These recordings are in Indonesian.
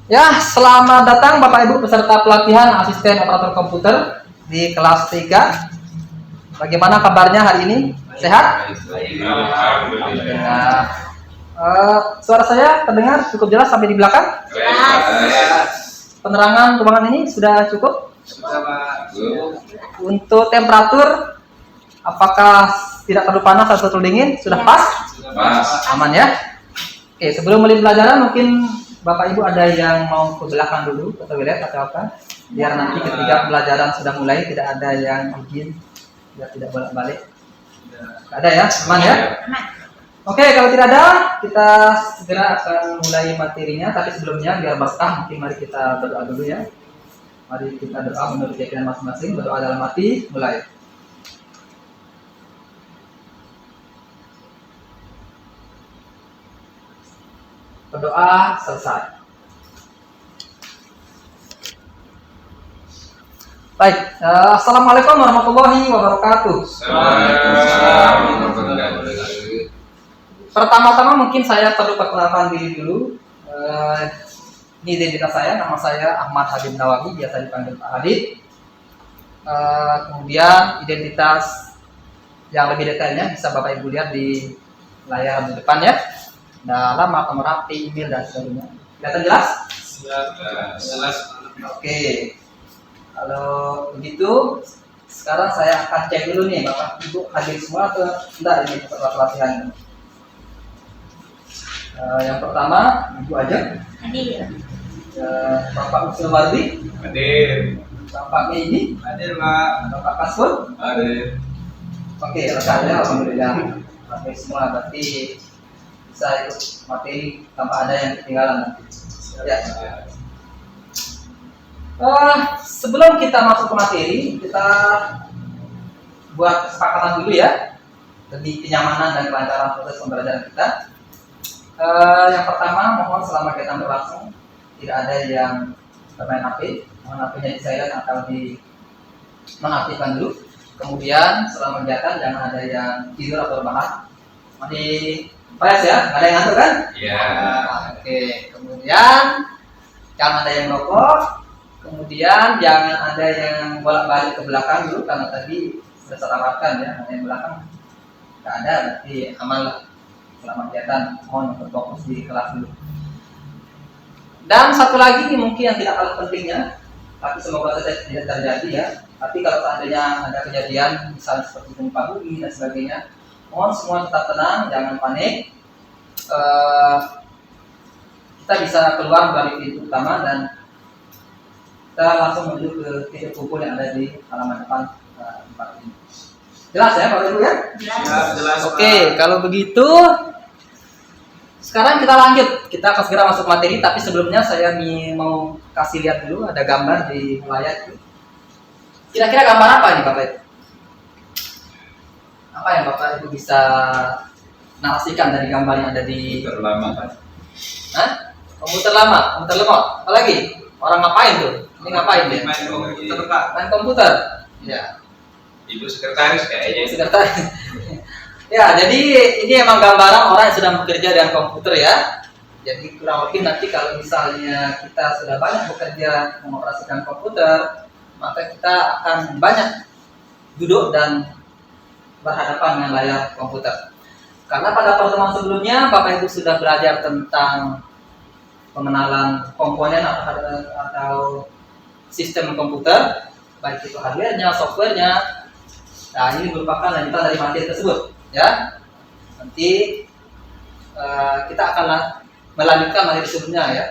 Ya, selamat datang Bapak Ibu peserta pelatihan asisten operator komputer di kelas 3. Bagaimana kabarnya hari ini? Sehat? Alhamdulillah. Suara saya terdengar cukup jelas sampai di belakang? Jelas. Penerangan ruangan ini sudah cukup? Untuk temperatur, apakah tidak terlalu panas atau terlalu dingin? Sudah pas? Aman ya? Oke, sebelum mulai pelajaran mungkin Bapak Ibu ada yang mau ke belakang dulu ke toilet atau apa? Biar nanti ketika pelajaran sudah mulai tidak ada yang izin, biar tidak bolak-balik. Ada ya, aman ya? Oke, kalau tidak ada, kita segera akan mulai materinya. Tapi sebelumnya biar berkah, mungkin mari kita berdoa dulu ya. Mari kita berdoa menurut keyakinan masing-masing. Berdoa dalam hati, mulai. Berdoa selesai. Baik, assalamualaikum warahmatullahi wabarakatuh. Pertama-tama mungkin saya perlu perkenalkan diri dulu. Ini identitas saya, nama saya Ahmad Habib Nawawi, biasa dipanggil Pak Habib. Kemudian identitas yang lebih detailnya bisa Bapak Ibu lihat di layar di depan ya. Nama, nomor HP, email dan sebagainya. Kelihatan jelas? Jelas. Oke. Kalau begitu, sekarang saya akan cek dulu nih Bapak Ibu hadir semua atau enggak ini peserta pelatihan. Yang pertama, Ibu Ajeng. Hadir. Bapak Usul Mardi. Hadir. Bapak Meiji. Hadir, Pak. Bapak Kasfur. Hadir. Oke, lengkap ya, alhamdulillah. Oke, semua berarti bisa ikut materi tanpa ada yang ketinggalan nanti. Ya. Sebelum kita masuk ke materi, kita buat kesepakatan dulu ya demi kenyamanan dan kelancaran proses pembelajaran kita. Yang pertama, mohon selama kita berlangsung tidak ada yang bermain HP, mohon HP-nya di silent atau di nonaktifkan dulu. Kemudian selama kegiatan jangan ada yang tidur atau rebahan, masih fresh ya, nggak ada yang ngantuk kan? Iya. Oke, kemudian jangan ada yang merokok, kemudian jangan ada yang bolak-balik ke belakang dulu karena tadi sudah saya tawarkan ya, ada yang belakang nggak ada, berarti aman lah. Selama kegiatan mohon untuk fokus di kelas dulu. Dan satu lagi nih mungkin yang tidak kalah pentingnya, tapi semoga saja tidak terjadi ya. Tapi kalau seandainya ada kejadian misalnya seperti gempa bumi dan sebagainya, mohon semua tetap tenang, jangan panik. Kita bisa keluar dari pintu utama dan kita langsung menuju ke titik kumpul yang ada di halaman depan tempat ini. Jelas ya Bapak Ibu ya? Jelas. Oke, kalau begitu sekarang kita lanjut. Kita akan segera masuk materi, tapi sebelumnya saya mau kasih lihat dulu ada gambar di layar itu. Kira-kira gambar apa ini Bapak Ibu? Apa yang Bapak Ibu bisa narasikan dari gambar yang ada di Terlama. Hah? Komputer lama, komputer lemot. Apa lagi? Orang ngapain tuh? Ini ngapain dia? Main komputer, Pak. Main komputer. Ya. Ibu sekretaris kayaknya. Sekretaris. Ya, jadi ini emang gambaran orang yang sedang bekerja dengan komputer ya. Jadi kurang lebih nanti kalau misalnya kita sudah banyak bekerja mengoperasikan komputer, maka kita akan banyak duduk dan berhadapan dengan layar komputer. Karena pada pertemuan sebelumnya Bapak Ibu sudah belajar tentang pengenalan komponen atau sistem komputer, baik itu hardware-nya, software-nya. Nah, ini merupakan lanjutan dari materi tersebut, ya. Nanti kita akan melanjutkan materi sebelumnya, ya.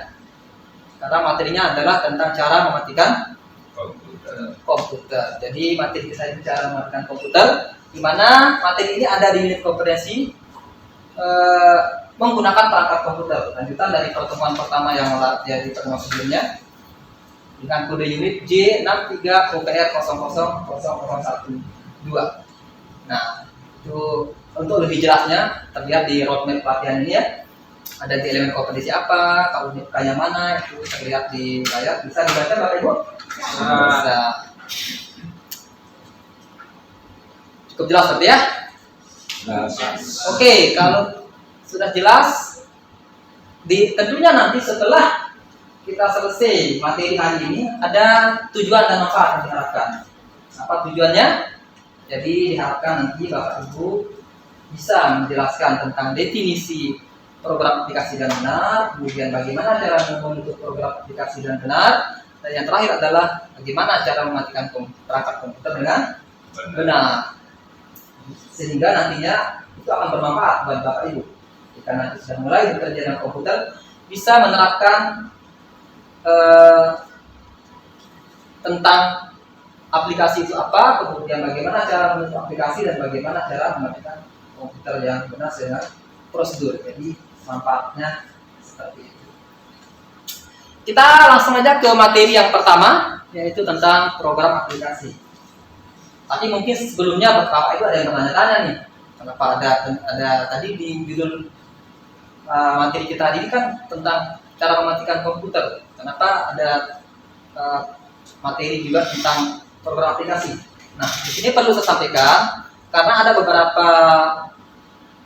Karena materinya adalah tentang cara mematikan komputer. Jadi materi kita ini cara mematikan komputer, di mana materi ini ada di unit kompetensi menggunakan perangkat komputer. Lanjutan dari pertemuan pertama yang di pertemuan sebelumnya dengan kode unit J63OPR000012. Nah, itu untuk lebih jelasnya terlihat di roadmap pelatihan ini ya. Ada di elemen kompetensi apa, unit yang mana, itu terlihat di layar. Bisa dibaca Bapak Ibu? Bisa. Cukup jelas berarti ya? Oke, kalau sudah jelas, tentunya nanti setelah kita selesai materi hari ini, ada tujuan dan manfaat yang diharapkan. Apa tujuannya? Jadi diharapkan nanti Bapak Ibu bisa menjelaskan tentang definisi program aplikasi dan benar, kemudian bagaimana cara membentuk program aplikasi dan benar, dan yang terakhir adalah bagaimana cara mematikan perangkat komputer dengan benar. Sehingga nantinya itu akan bermanfaat buat Bapak Ibu. Jika nanti sudah mulai bekerja dengan komputer, bisa menerapkan tentang aplikasi itu apa, kemudian bagaimana cara membentuk aplikasi dan bagaimana cara mematikan komputer yang benar dengan prosedur. Jadi manfaatnya seperti itu. Kita langsung aja ke materi yang pertama, yaitu tentang program aplikasi. Tapi mungkin sebelumnya Bapak Ibu ada yang bertanya-tanya nih, kenapa ada tadi di judul materi kita ini kan tentang cara mematikan komputer. Kenapa ada materi juga tentang program aplikasi? Nah, di sini perlu saya sampaikan karena ada beberapa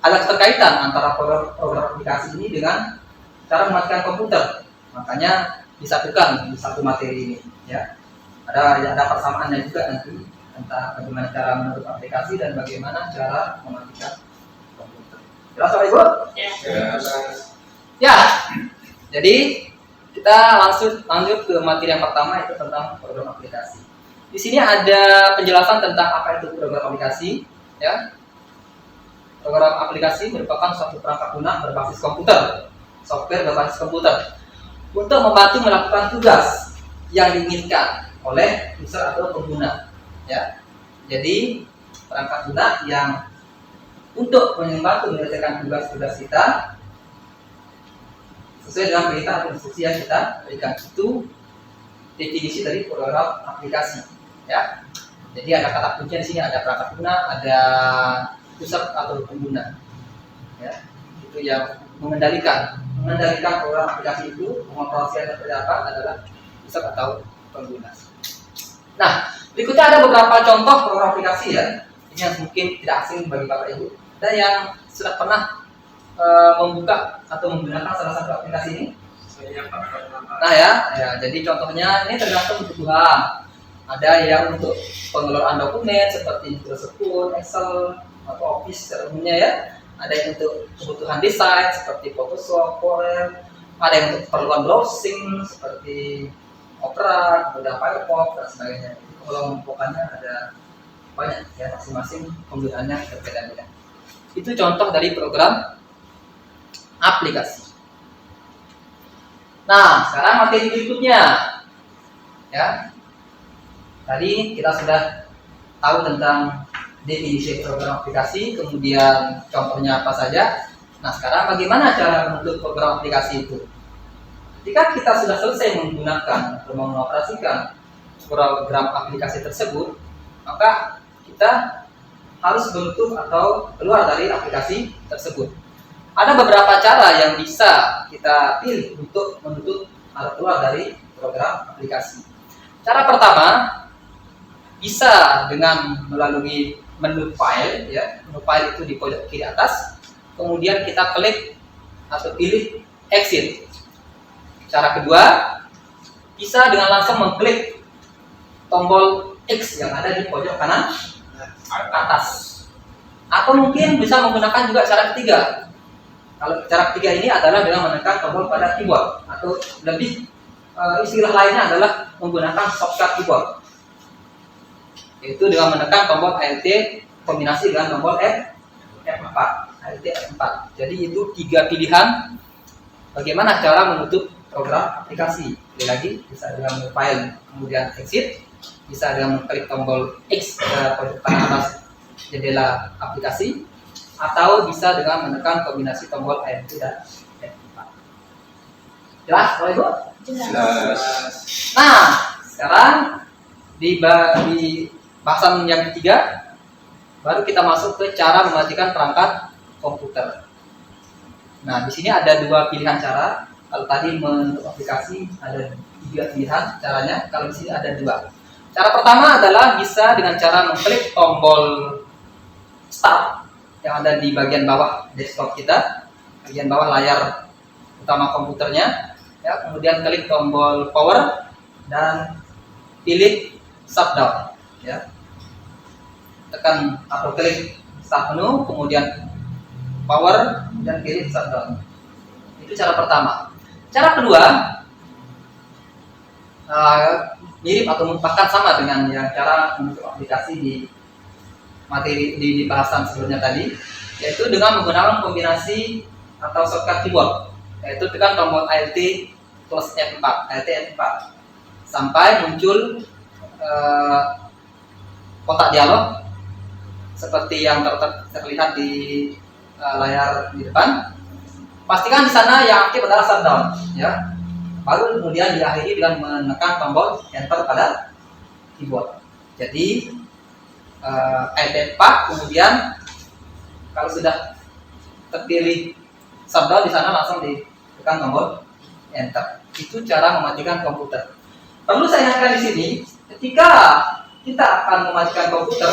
keterkaitan antara program aplikasi ini dengan cara mematikan komputer. Makanya disatukan di satu materi ini, ya. Ada persamaannya juga nanti tentang bagaimana cara membentuk aplikasi dan bagaimana cara mematikan komputer. Jelas Bapak Ibu? Ya. Jadi kita lanjut ke materi yang pertama, yaitu tentang program aplikasi. Di sini ada penjelasan tentang apa itu program aplikasi, ya. Program aplikasi merupakan suatu perangkat lunak berbasis komputer, software berbasis komputer, untuk membantu melakukan tugas yang diinginkan oleh user atau pengguna, ya. Jadi perangkat lunak yang untuk membantu menyelesaikan tugas-tugas kita sesuai dengan perintah atau instruksi yang kita berikan. Itu definisi dari program aplikasi, ya. Jadi ada kata kunci di sini, ada perangkat lunak, ada user atau pengguna, ya. Itu yang mengendalikan program aplikasi itu, pengoperasian seperti apa adalah user atau pengguna. Nah, berikutnya ada beberapa contoh program aplikasi, ya. Ini yang mungkin tidak asing bagi Bapak Ibu dan yang sudah pernah membuka atau menggunakan salah satu aplikasi ini. Nah, ya, jadi contohnya ini tergantung kebutuhan. Ada yang untuk pengelolaan dokumen seperti Microsoft Word, Excel, atau Office umumnya, ya. Ada yang untuk kebutuhan desain seperti Photoshop, Corel. Ada yang untuk keperluan browsing seperti Opera, kemudian Firefox dan sebagainya. Kalau pokoknya ada banyak, ya, masing-masing penggunaannya berbeda-beda. Itu contoh dari program aplikasi. Nah, sekarang materi berikutnya, ya. Tadi kita sudah tahu tentang definisi program aplikasi, kemudian contohnya apa saja. Nah, sekarang bagaimana cara membentuk program aplikasi itu? Ketika kita sudah selesai menggunakan atau mengoperasikan program aplikasi tersebut, maka kita harus bentuk atau keluar dari aplikasi tersebut. Ada beberapa cara yang bisa kita pilih untuk membentuk atau keluar dari program aplikasi. Cara pertama bisa dengan melalui menu file, ya. Menu file itu di pojok kiri atas. Kemudian kita klik atau pilih exit. Cara kedua bisa dengan langsung mengklik tombol X yang ada di pojok kanan atas. Atau mungkin bisa menggunakan juga cara ketiga. Kalau cara ketiga ini adalah dengan menekan tombol pada keyboard, atau lebih istilah lainnya adalah menggunakan shortcut keyboard, yaitu dengan menekan tombol Alt kombinasi dengan tombol F4, Alt F4. Jadi itu 3 pilihan bagaimana cara menutup program aplikasi. Sekali lagi, bisa dengan menu file kemudian exit, bisa dengan mengklik tombol X pada pojok kanan atas jendela aplikasi, atau bisa dengan menekan kombinasi tombol Alt dan F4. Jelas, Bapak Ibu? Jelas. Nah, sekarang di bahasan yang ketiga, baru kita masuk ke cara mematikan perangkat komputer. Nah, di sini ada 2 pilihan cara. Kalau tadi untuk aplikasi ada 3 pilihan caranya, kalau di sini ada 2. Cara pertama adalah bisa dengan cara mengklik tombol Start yang ada di bagian bawah desktop kita, bagian bawah layar utama komputernya, ya, kemudian klik tombol power dan pilih shutdown, ya. Tekan atau klik start menu, kemudian power dan pilih shutdown. Itu cara pertama. Cara kedua, mirip atau merupakan sama dengan yang cara menutup aplikasi di materi di bahasan sebelumnya tadi, yaitu dengan menggunakan kombinasi atau shortcut keyboard, yaitu tekan tombol Alt plus F4, Alt F4 sampai muncul kotak dialog seperti yang terlihat di layar di depan. Pastikan di sana yang aktif adalah shutdown, ya. Baru kemudian diakhiri dengan menekan tombol enter pada keyboard. Jadi Alt F4, kemudian kalau sudah terpilih shutdown di sana langsung ditekan tombol enter. Itu cara mematikan komputer. Perlu saya ingatkan di sini, ketika kita akan mematikan komputer,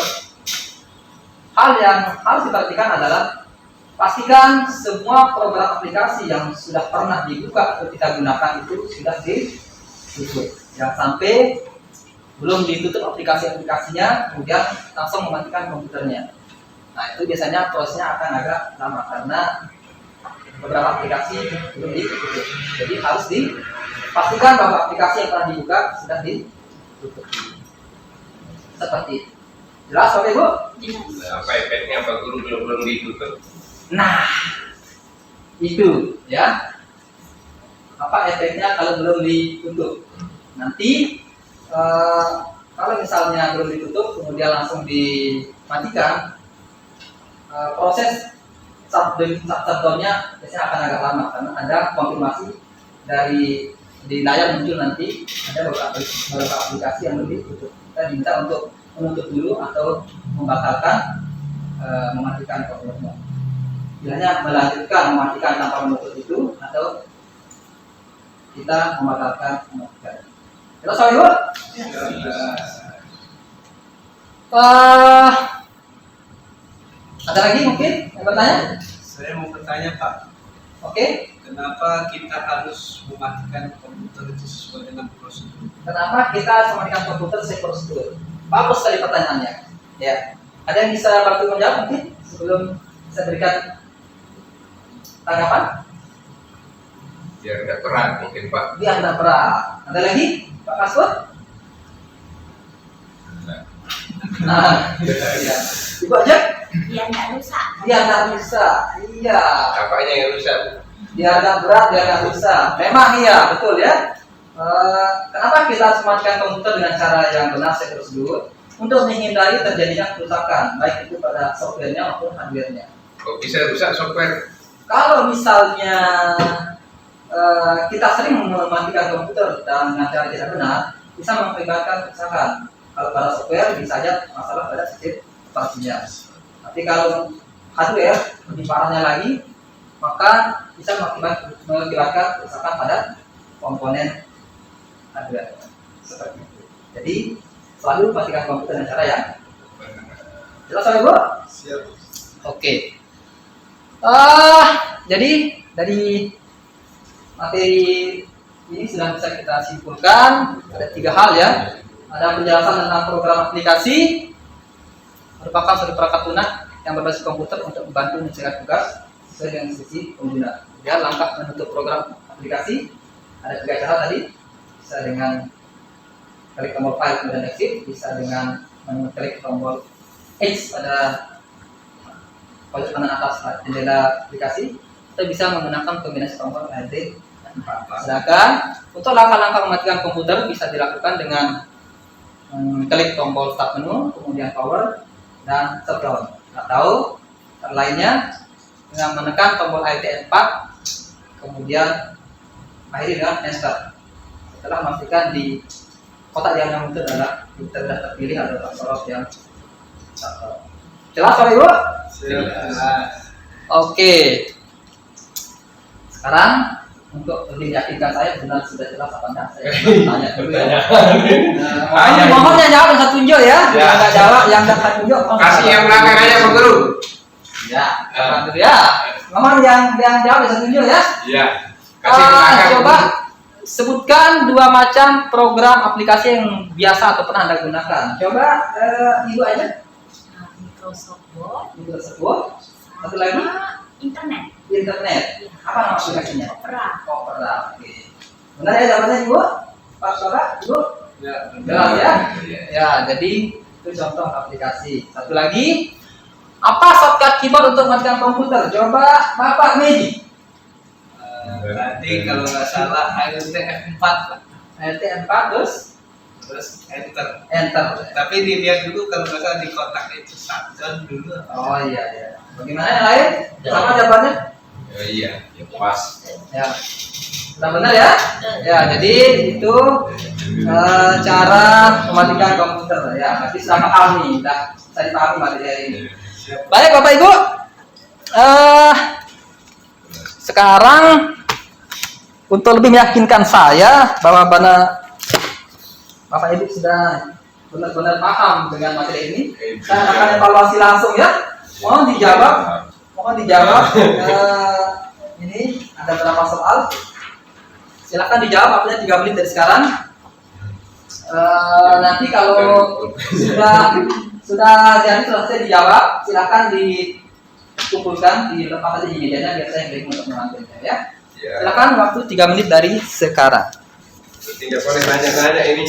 hal yang harus diperhatikan adalah pastikan semua program aplikasi yang sudah pernah dibuka atau kita gunakan itu sudah ditutup. Jangan sampai belum ditutup aplikasi-aplikasinya, kemudian langsung mematikan komputernya. Nah, itu biasanya prosesnya akan agak lama karena beberapa aplikasi belum ditutup. Jadi harus dipastikan bahwa aplikasi yang pernah dibuka sudah ditutup. Seperti itu. Jelas, Bapak Ibu? Apa efeknya Pak Guru belum ditutup? Nah, itu ya. Apa efeknya kalau belum ditutup? Nanti kalau misalnya belum ditutup kemudian langsung dimatikan, proses shutdown-nya biasanya akan agak lama karena ada konfirmasi dari di layar muncul nanti ada beberapa aplikasi yang belum ditutup. Kita diminta untuk menutup dulu atau membatalkan, mematikan komputernya. Bilangnya melanjutkan mematikan tanpa menutup itu atau kita membatalkan mematikan. Jelas, Pak Ibu? Ada lagi mungkin yang bertanya? Saya mau bertanya Pak, Oke. kenapa kita harus mematikan komputer itu sesuai dengan prosedur? Kenapa kita mematikan komputer sesuai prosedur? Bagus sekali pertanyaannya. Ya. Ada yang bisa bantu menjawab mungkin sebelum saya berikan tanggapan? Biar nggak berat mungkin Pak. Biar tidak berat. Ada lagi, Pak Kasur? Nah, ya. Ibu aja? Biar nggak rusak. Biar nggak rusak. Iya. Apanya yang rusak? Biar nggak berat, biar nggak rusak. Memang iya, betul ya. Kenapa kita harus mematikan komputer dengan cara yang benar sesuai prosedur? Untuk menghindari terjadinya kerusakan, baik itu pada softwarenya maupun hardwarenya. Kok bisa rusak software? Kalau misalnya kita sering mematikan komputer dengan cara tidak benar, bisa mengakibatkan kerusakan. Kalau pada software bisa saja masalah pada sistem operasinya. Tapi kalau hardware lebih parahnya lagi, maka bisa mengakibatkan kerusakan pada komponen hardware. Seperti itu. Jadi selalu matikan komputer dengan cara yang jelas, Ibu? Siap. Oke. Jadi dari materi ini sudah bisa kita simpulkan ada 3 hal ya. Ada penjelasan tentang program aplikasi merupakan suatu perangkat lunak yang berbasis komputer untuk membantu mencegah tugas sesuai dengan instruksi pengguna. Kemudian langkah menutup program aplikasi ada 3 cara tadi, bisa dengan klik tombol file kemudian exit, bisa dengan mengklik tombol X pada pojok kanan atas jendela aplikasi, kita bisa menggunakan kombinasi tombol Alt 4. Sedangkan untuk langkah-langkah mematikan komputer bisa dilakukan dengan klik tombol start menu, kemudian power dan shutdown. Atau lainnya dengan menekan tombol Alt 4, kemudian akhiri dengan enter. Setelah memastikan di kotak yang muncul adalah sudah terpilih atau sorot yang shutdown. Jelas, Pak Ibu? Jelas. Oke. Sekarang untuk lebih yakinkan saya benar sudah jelas apa enggak, saya tanya dulu ya. Mohon yang jawab yang satu tunjuk ya. Yang enggak jawab yang enggak tunjuk. Kasih yang belakang aja Pak Guru. Ya, jawab dulu ya. Mohon yang jawab yang satu tunjuk ya. Iya. Kasih yang belakang. Coba sebutkan 2 macam program aplikasi yang biasa atau pernah Anda gunakan. Coba Ibu aja. Microsoft Word, Microsoft Word. Satu lagi. internet, Internet. ya. Apa nama aplikasinya? Opera. Opera. Oke. Benar ya jawabannya Ibu? Pak Bapak, Ibu? Ya, Jelas ya? Ya, jadi itu contoh aplikasi. Satu lagi, apa shortcut keyboard untuk mematikan komputer? Coba Bapak Medi. tadi kalau nggak salah Alt F4 lah. Alt F4 Terus enter. enter. Tapi dilihat dulu kalau nggak salah di kotak itu shutdown dulu. Oh iya ya. Bagaimana yang lain? Sama jawabannya? Oh iya, ya pas. Ya. Sudah benar ya? Ya, jadi itu cara mematikan komputer ya. Nanti sudah paham nih, sudah saya pahami materi hari ini. Baik Bapak Ibu, sekarang untuk lebih meyakinkan saya bahwa Bapak Ibu sudah benar-benar paham dengan materi ini, saya akan evaluasi langsung ya. Mohon dijawab. Ini ada berapa soal? Silakan dijawab, waktunya 3 menit dari sekarang. Nanti kalau sudah jadi selesai dijawab, silakan dikumpulkan, dilepas aja di mejanya biar saya yang beri untuk mengambilnya ya. Silakan waktu 3 menit dari sekarang. Tidak boleh nanya-nanya ini.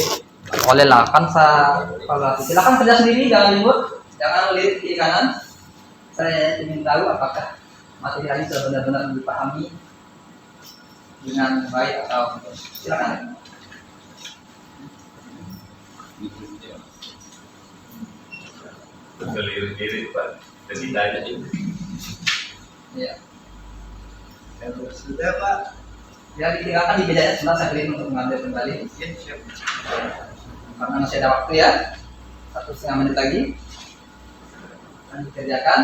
Boleh lah, kan saya evaluasi. Silakan kerja sendiri, jangan ribut, jangan melirik kiri kanan. Saya ingin tahu apakah materi ini sudah benar-benar dipahami dengan baik atau tidak. Silakan. Lirik-lirik Pak. Dan ditanya ini. Ya. Sudah Pak. Ya ditinggalkan di bedanya sebentar saya beri untuk mengambil kembali. Ya, siap. Karena masih ada waktu ya, 1,5 menit lagi akan dikerjakan.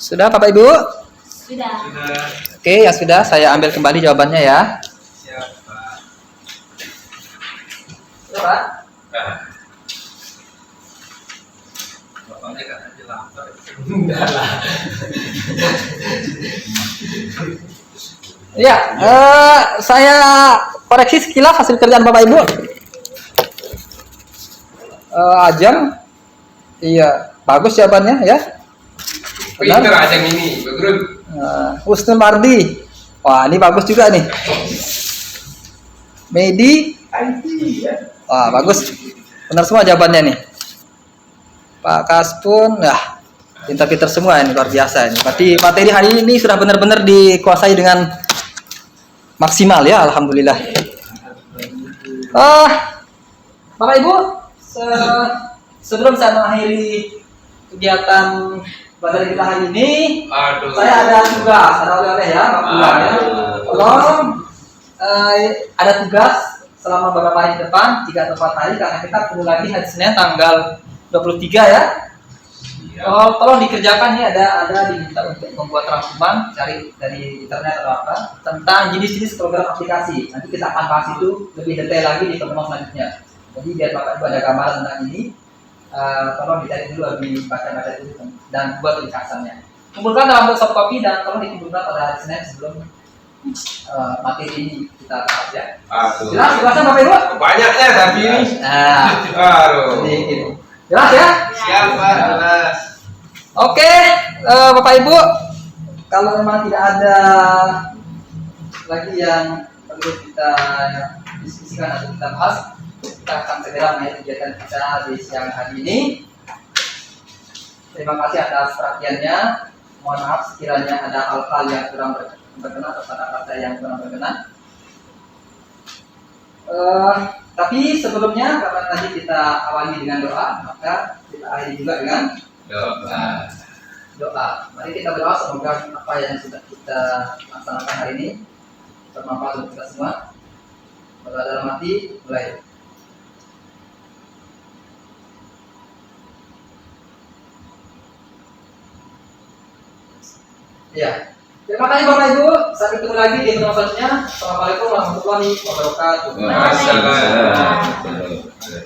Sudah Bapak Ibu? Sudah. Sudah. Oke, ya sudah, saya ambil kembali jawabannya ya. Siap Pak. Sudah Pak? Nah, Bapaknya kan aja lapar. Ya, saya koreksi sekilas hasil kerjaan Bapak Ibu. Ajeng, iya, bagus jawabannya ya. pinter Ajeng ini, Bagrun. Husnul Mardi, wah ini bagus juga nih. Medi, wah bagus, benar semua jawabannya nih. Pak Kaspun, nah pintar-pintar semua ini, luar biasa ini. Berarti materi hari ini sudah benar-benar dikuasai dengan maksimal ya, alhamdulillah. Bapak Ibu, sebelum saya mengakhiri kegiatan pada kita hari ini, Aduh. saya ada tugas, ada oleh-oleh ya, Pak Pulang ya. Tolong ada tugas selama beberapa hari ke depan, 3 atau 4 hari, karena kita perlu lagi hari Senin tanggal 23 ya. Tolong dikerjakan nih, ada diminta untuk membuat rangkuman, cari dari internet atau apa tentang jenis-jenis program aplikasi. Nanti kita akan bahas itu lebih detail lagi di pertemuan selanjutnya. Jadi biar Bapak Ibu ada gambaran tentang ini, tolong dicari dulu, dibaca-baca dulu dan buat ringkasannya. Kumpulkan dalam bentuk soft copy dan tolong dikumpulkan pada hari Senin sebelum materi ini kita bahas ya. Aduh. Jelasnya Bapak Ibu? Banyaknya tapi ini. Nah, Aduh. sedikit. Jelas ya? Siap Pak. Jelas. Oke, Bapak Ibu, kalau memang tidak ada lagi yang perlu kita diskusikan atau kita bahas, kita akan segera mengakhiri kegiatan kita di siang hari ini. Terima kasih atas perhatiannya. Mohon maaf sekiranya ada hal-hal yang kurang berkenan atau kata-kata yang kurang berkenan. Tapi sebelumnya karena tadi kita awali dengan doa, maka kita akhiri juga dengan doa. Mari kita berdoa semoga apa yang sudah kita laksanakan hari ini bermanfaat untuk kita semua. Berdoa dalam hati, mulai. Ya, terima kasih Bapak Ibu. Sampai ketemu lagi di video selanjutnya. Assalamualaikum warahmatullahi wabarakatuh. Waalaikumsalam.